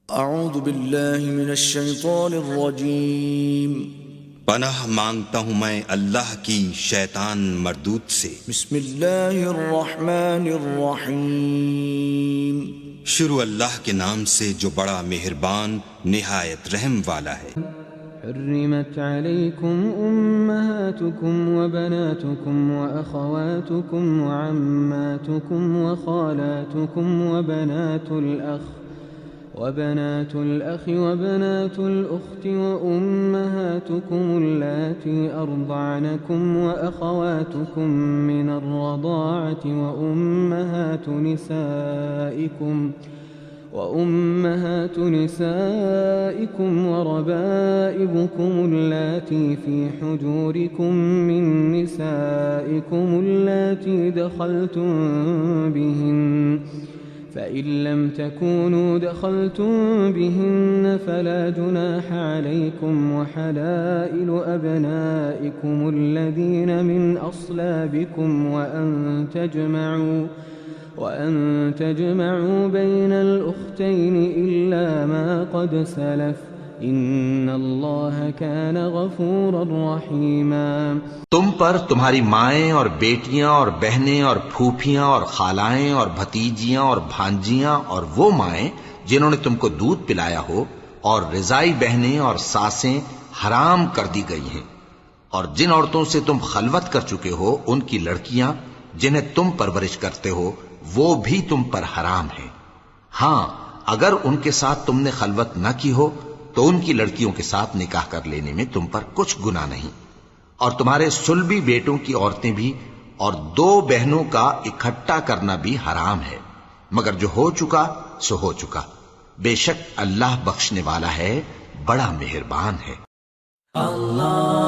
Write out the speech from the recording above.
अऊज़ु बिल्लाहि मिनश शैतानिर रजीम। पनाह मांगता हूँ मैं अल्लाह की शैतान मरदूत से। बिस्मिल्लाहिर रहमानिर रहीम। शुरू अल्लाह के नाम से जो बड़ा मेहरबान निहायत रहम वाला है। हुर्रिमत अलैकुम उम्महातुकुम व बनातुकुम व अख़वातुकुम व अम्मातुकुम व ख़ालातुकुम व बनातुल अख़ि व बनातुल उख़्ति व उम्महातुकुम अल्लाती अर्दअनकुम व अख़वातुकुम मिनर रदाअति व उम्महातु निसाइकुम व रबाइबुकुम अल्लाती फ़ी हुजूरिकुम मिन निसाइकुम अल्लाती दख़लतुम बिहिन्न फ़इन लम तकूनू दख़लतुम बिहिन्न फ़ला जुनाह अलैकुम व हलाइलु अबनाइकुम अल्लज़ीन मिन अस्लाबिकुम व अन तजमअू बैनल उख़्तैनि इल्ला मा क़द सलफ़ इन्नल्लाह कान गफ़ूरर रहीमा। तुम पर तुम्हारी माएँ और बेटियां और बहनें और फूफियां और खालाएं और भतीजियां और भांजियां और वो माएँ जिन्होंने तुमको दूध पिलाया हो और रिज़ाई बहनें और सासें हराम कर दी गई हैं। और जिन औरतों से तुम खलवत कर चुके हो उनकी लड़कियां जिन्हें तुम परवरिश करते हो वो भी तुम पर हराम है। हाँ, अगर उनके साथ तुमने खलवत न की हो तो उनकी लड़कियों के साथ निकाह कर लेने में तुम पर कुछ गुनाह नहीं। और तुम्हारे सुलबी बेटों की औरतें भी और दो बहनों का इकट्ठा करना भी हराम है, मगर जो हो चुका सो हो चुका। बेशक अल्लाह बख्शने वाला है, बड़ा मेहरबान है। अल्लाह